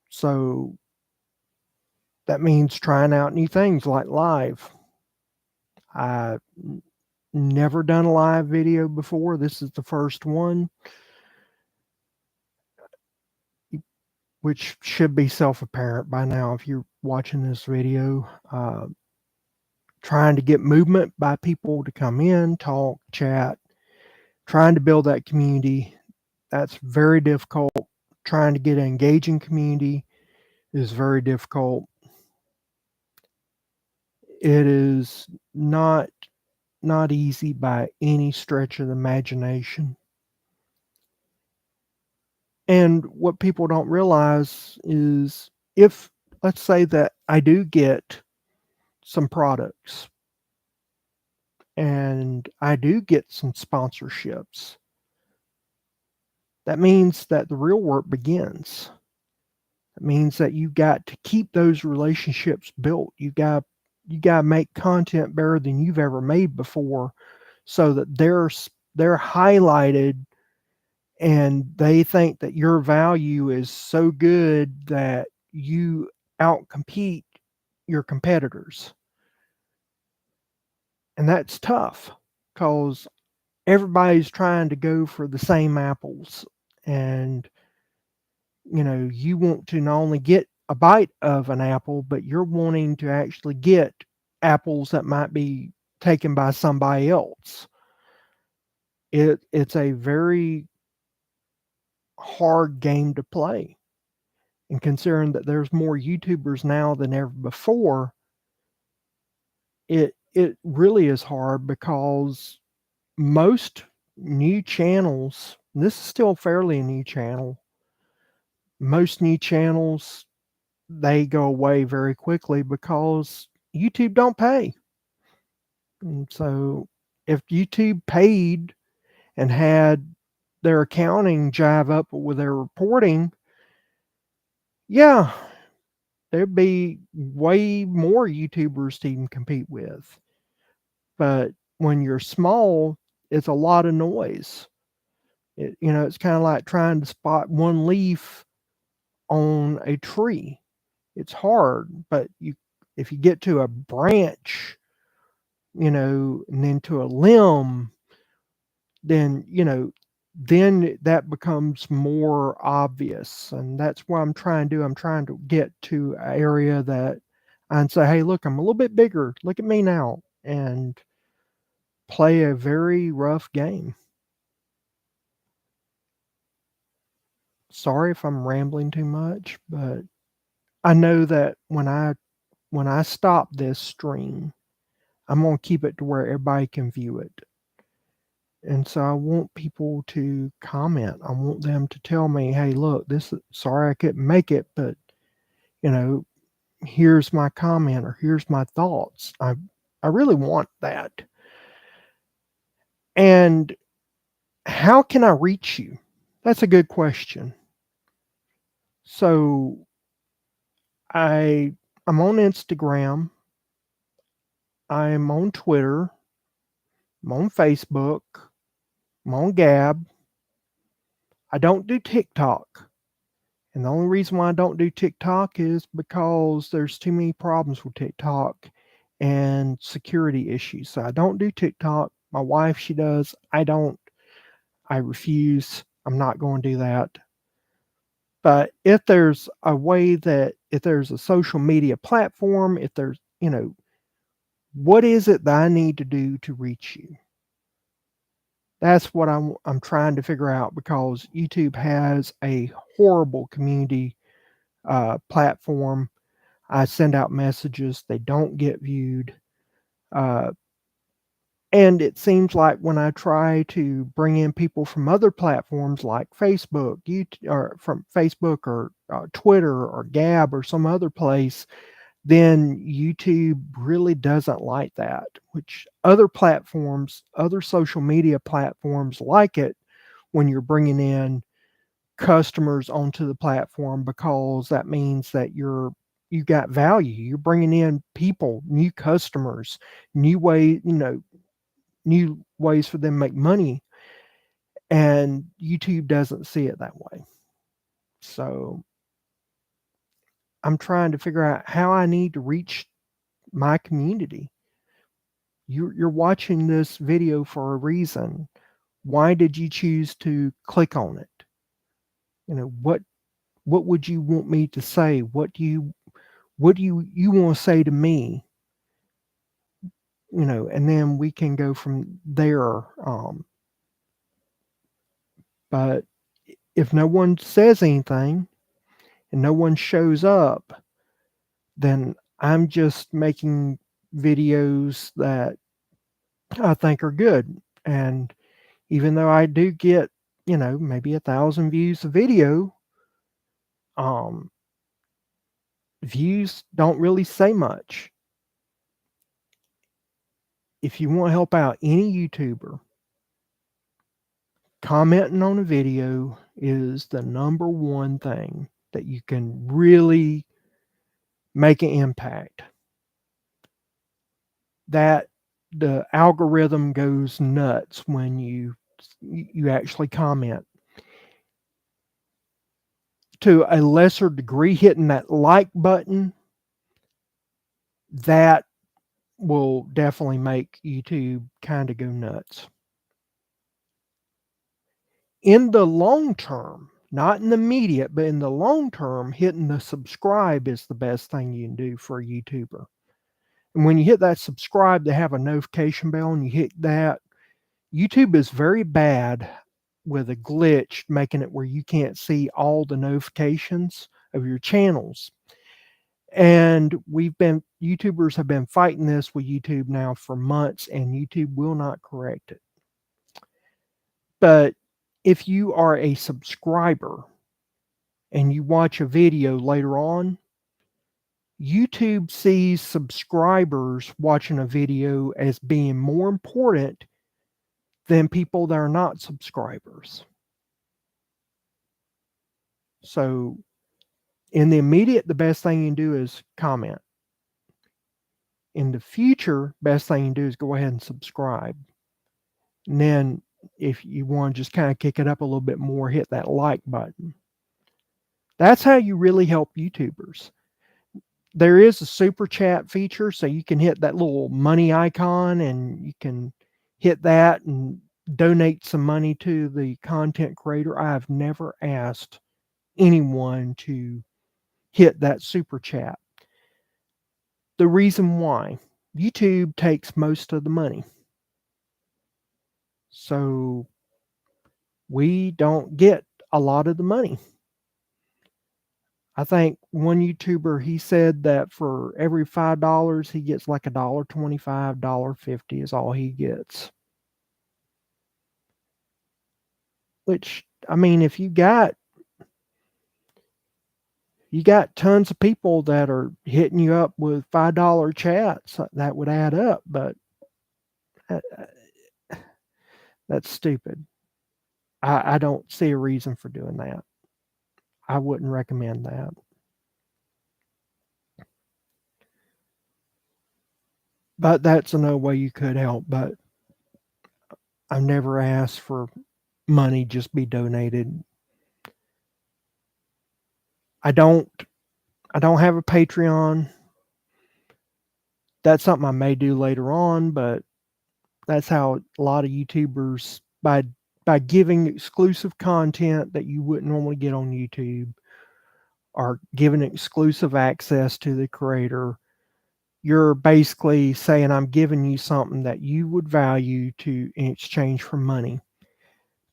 so that means trying out new things like live. I never done a live video before. This is the first one, which should be self-apparent by now if you're watching this video. Trying to get movement by people to come in, talk, chat, trying to build that community. That's very difficult. Trying to get an engaging community is very difficult. It is not easy by any stretch of the imagination. And what people don't realize is if, let's say that I do get some products and I do get some sponsorships, that means that the real work begins. It means that you've got to keep those relationships built. You got to make content better than you've ever made before, so that they're highlighted, and they think that your value is so good that you outcompete your competitors. And that's tough because everybody's trying to go for the same apples, and you want to not only get a bite of an apple, but you're wanting to actually get apples that might be taken by somebody else. It's a very hard game to play. And considering that there's more YouTubers now than ever before, it really is hard because most new channels, and this is still fairly a new channel, most new channels, they go away very quickly because YouTube don't pay. And so if YouTube paid and had their accounting jive up with their reporting, yeah, there'd be way more YouTubers to even compete with. But when you're small, it's a lot of noise. It's kind of like trying to spot one leaf on a tree. It's hard, but if you get to a branch, and then to a limb, then that becomes more obvious. And that's what I'm trying to do. I'm trying to get to an area that I can say, hey, look, I'm a little bit bigger. Look at me now. And play a very rough game. Sorry if I'm rambling too much, but I know that when I stop this stream, I'm going to keep it to where everybody can view it. And so I want people to comment. I want them to tell me, hey, look, sorry I couldn't make it, but here's my comment or here's my thoughts. I really want that. how can I reach you? That's a good question. So I'm on Instagram, I'm on Twitter, I'm on Facebook, I'm on Gab. I don't do TikTok. And the only reason why I don't do TikTok is because there's too many problems with TikTok and security issues. So I don't do TikTok. My wife, she does. I don't. I refuse. I'm not going to do that. But if there's a way that, if there's a social media platform, if there's, what is it that I need to do to reach you? That's what I'm trying to figure out, because YouTube has a horrible community platform. I send out messages, they don't get viewed. Uh, and it seems like when I try to bring in people from other platforms like Facebook, YouTube, or from Facebook or Twitter or Gab or some other place, then YouTube really doesn't like that, which other platforms, other social media platforms like it when you're bringing in customers onto the platform, because that means that you got value. You're bringing in people, new customers, new ways for them to make money, and YouTube doesn't see it that way. So I'm trying to figure out how I need to reach my community. You're watching this video for a reason. Why did you choose to click on it? What would you want me to say? What do you want to say to me? And then we can go from there. But if no one says anything and no one shows up, then I'm just making videos that I think are good. And even though I do get, maybe 1,000 views a video, um, views don't really say much. If you want to help out any YouTuber, commenting on a video is the number one thing that you can really make an impact. That the algorithm goes nuts when you actually comment. To a lesser degree, hitting that like button, that will definitely make YouTube kind of go nuts. In the long term, not in the immediate, but in the long term, hitting the subscribe is the best thing you can do for a YouTuber. And when you hit that subscribe, they have a notification bell, and you hit that. YouTube is very bad with a glitch, making it where you can't see all the notifications of your channels. And YouTubers have been fighting this with YouTube now for months, and YouTube will not correct it. But if you are a subscriber and you watch a video later on, YouTube sees subscribers watching a video as being more important than people that are not subscribers. So in the immediate, the best thing you can do is comment. In the future, best thing you can do is go ahead and subscribe. And then if you want to just kind of kick it up a little bit more, hit that like button. That's how you really help YouTubers. There is a super chat feature, so you can hit that little money icon and you can hit that and donate some money to the content creator. I have never asked anyone to hit that super chat. The reason why, YouTube takes most of the money. So we don't get a lot of the money. I think one YouTuber, he said that for every $5, he gets like $1.25, $1.50 is all he gets. Which, I mean, if you got tons of people that are hitting you up with $5 chats, that would add up, but that's stupid. I don't see a reason for doing that. I wouldn't recommend that. But that's another way you could help. But I've never asked for money just be donated. I don't I don't have a Patreon. That's something I may do later on, but that's how a lot of YouTubers by giving exclusive content that you wouldn't normally get on YouTube are giving exclusive access to the creator. You're basically saying I'm giving you something that you would value to in exchange for money.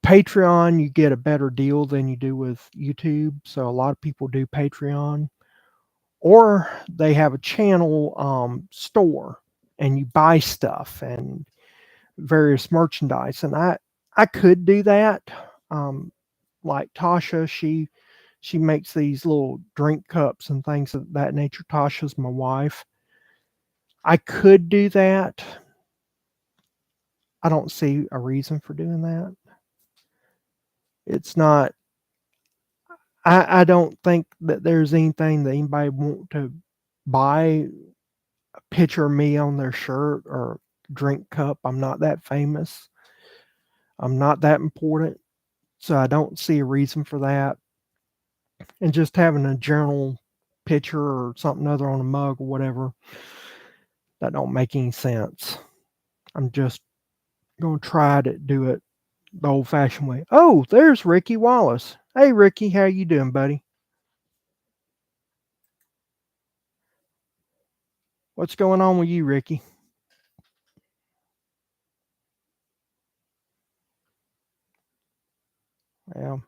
Patreon, you get a better deal than you do with YouTube. So a lot of people do Patreon, or they have a channel store and you buy stuff and various merchandise. And I could do that. Um, like Tasha, she makes these little drink cups and things of that nature. Tasha's my wife. I could do that. I don't see a reason for doing that. It's not. I don't think that there's anything that anybody want to buy a picture of me on their shirt or drink cup. I'm not that famous. I'm not that important. So I don't see a reason for that. And just having a journal picture or something other on a mug or whatever, that don't make any sense. I'm just gonna try to do it the old fashioned way. Oh, there's Ricky Wallace. Hey Ricky, how you doing, buddy? What's going on with you, Ricky? Well,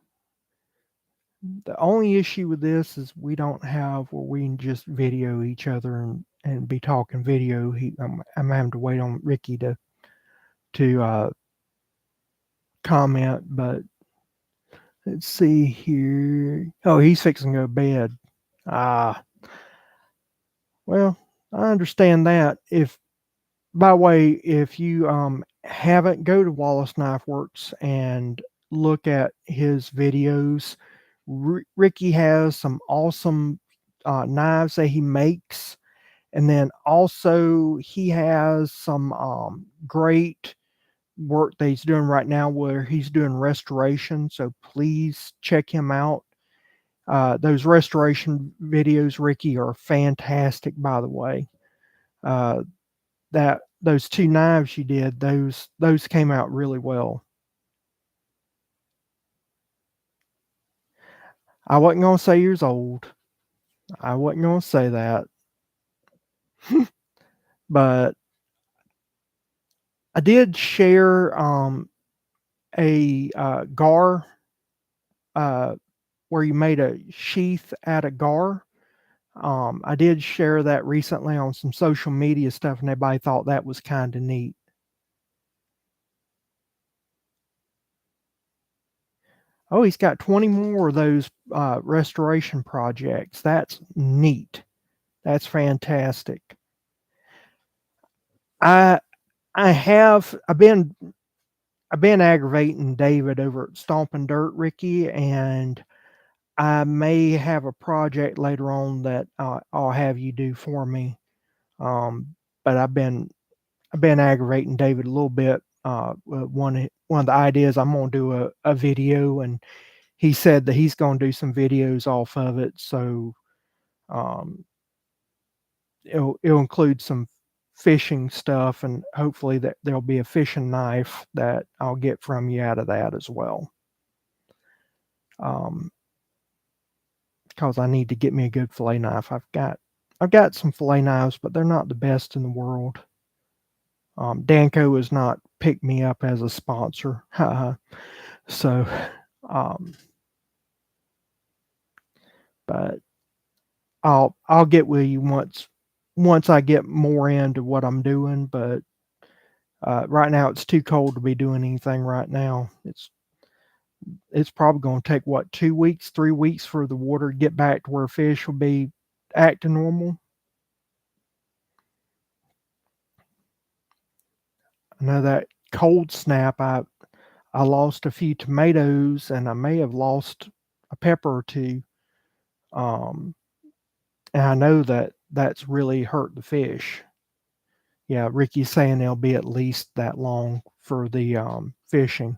the only issue with this is we don't have where we can just video each other and be talking video. I'm having to wait on Ricky to comment, but let's see here. Oh, he's fixing to go to bed. Ah, well, I understand that. If by the way, if you haven't, go to Wallace Knife Works and look at his videos. Ricky has some awesome knives that he makes, and then also he has some great work that he's doing right now where he's doing restoration. So please check him out. Those restoration videos, Ricky, are fantastic. By the way, uh, that those two knives you did, those came out really well. I wasn't gonna say years old. I wasn't gonna say that, but I did share a gar uh, where you made a sheath out of gar. I did share that recently on some social media stuff, and everybody thought that was kind of neat. Oh, he's got 20 more of those restoration projects. That's neat. That's fantastic. I I have I've been aggravating David over at Stomping Dirt, Ricky, and I may have a project later on that I'll have you do for me. But I've been aggravating David a little bit. One of the ideas I'm going to do a video, and he said that he's going to do some videos off of it. So um, it'll include some fishing stuff, and hopefully that there'll be a fishing knife that I'll get from you out of that as well. Um, because I need to get me a good fillet knife. I've got some fillet knives, but they're not the best in the world. Danco has not picked me up as a sponsor, so um, but I'll get with you once I get more into what I'm doing. But right now it's too cold to be doing anything right now. It's probably going to take what 2 weeks, 3 weeks for the water to get back to where fish will be acting normal. I know that cold snap. I lost a few tomatoes, and I may have lost a pepper or two. And I know that that's really hurt the fish. Yeah, Ricky's saying they'll be at least that long for the fishing.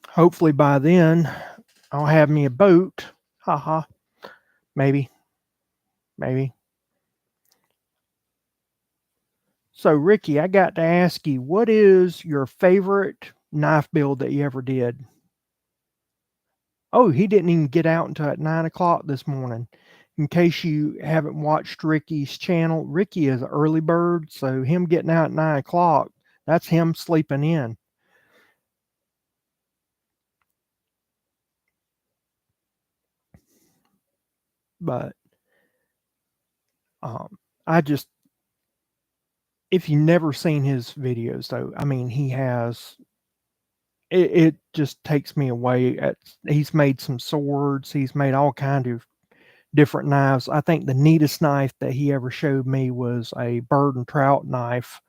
Hopefully by then I'll have me a boat. Haha. Maybe. Maybe. So Ricky, I got to ask you, what is your favorite knife build that you ever did? Oh, he didn't even get out until at 9 o'clock this morning. In case you haven't watched Ricky's channel, Ricky is an early bird, so him getting out at 9 o'clock, that's him sleeping in. But I just, if you've never seen his videos, though, I mean, he has, it just takes me away. He's made some swords, he's made all kind of different knives. I think the neatest knife that he ever showed me was a bird and trout knife,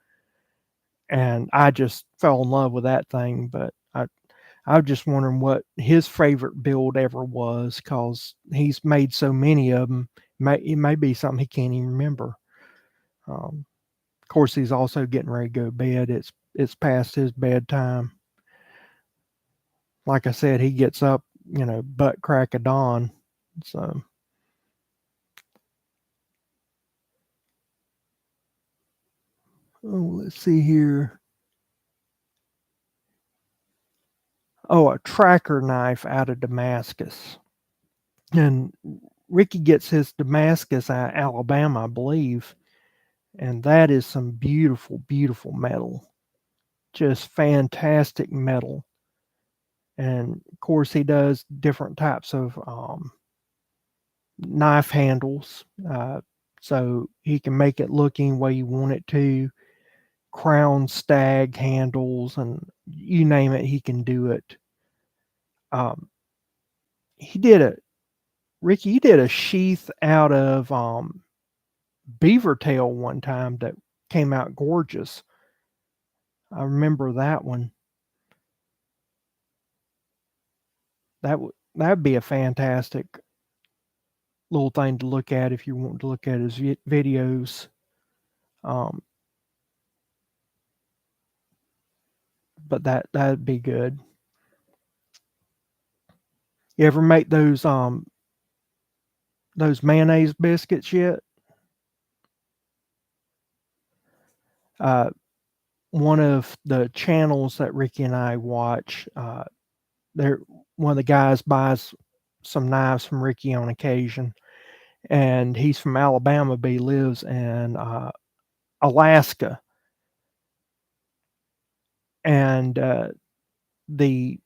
and I just fell in love with that thing. But I was just wondering what his favorite build ever was, because he's made so many of them. It may be something he can't even remember. Of course, he's also getting ready to go to bed. It's past his bedtime. Like I said, he gets up, butt crack of dawn. So. Oh, let's see here. Oh, a tracker knife out of Damascus. And Ricky gets his Damascus out of Alabama, I believe. And that is some beautiful, beautiful metal. Just fantastic metal. And of course, he does different types of knife handles. So he can make it look any way you want it to. Crown stag handles, and you name it, he can do it. He did Ricky, you did a sheath out of beaver tail one time that came out gorgeous. I remember that one. That'd be a fantastic little thing to look at if you want to look at his videos. But that'd be good. You ever make those mayonnaise biscuits yet? One of the channels that Ricky and I watch, one of the guys buys some knives from Ricky on occasion, and he's from Alabama, but he lives in Alaska. And the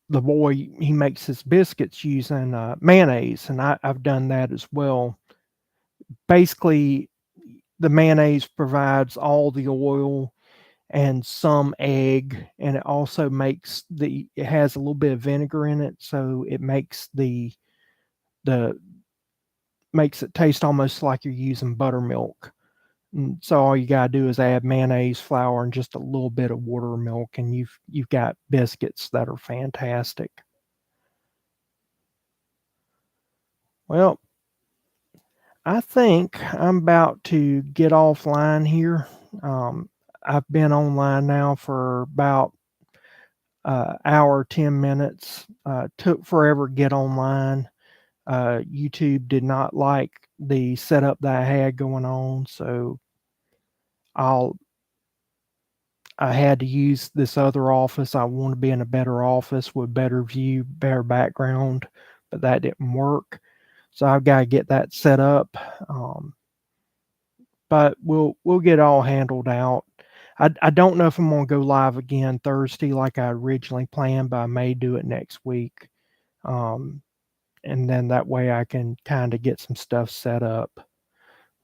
boy, he makes his biscuits using mayonnaise, and I've done that as well. Basically, the mayonnaise provides all the oil and some egg, and it also it has a little bit of vinegar in it, so it makes makes it taste almost like you're using buttermilk. And so all you gotta do is add mayonnaise, flour, and just a little bit of water, milk, and you've got biscuits that are fantastic. Well, I think I'm about to get offline here. I've been online now for about hour, 10 minutes. Took forever to get online. YouTube did not like the setup that I had going on, so I had to use this other office. I want to be in a better office with better view, better background, but that didn't work. So I've got to get that set up. But we'll get all handled out. I don't know if I'm gonna go live again Thursday like I originally planned, but I may do it next week. And then that way I can kind of get some stuff set up.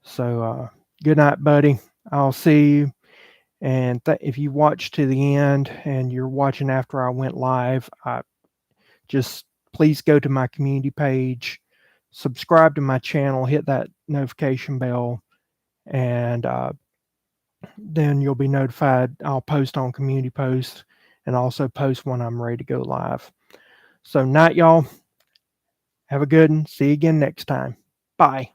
So good night, buddy. I'll see you. And if you watch to the end and you're watching after I went live, just please go to my community page, subscribe to my channel, hit that notification bell, and then you'll be notified. I'll post on community posts and also post when I'm ready to go live. So night, y'all. Have a good one. See you again next time. Bye.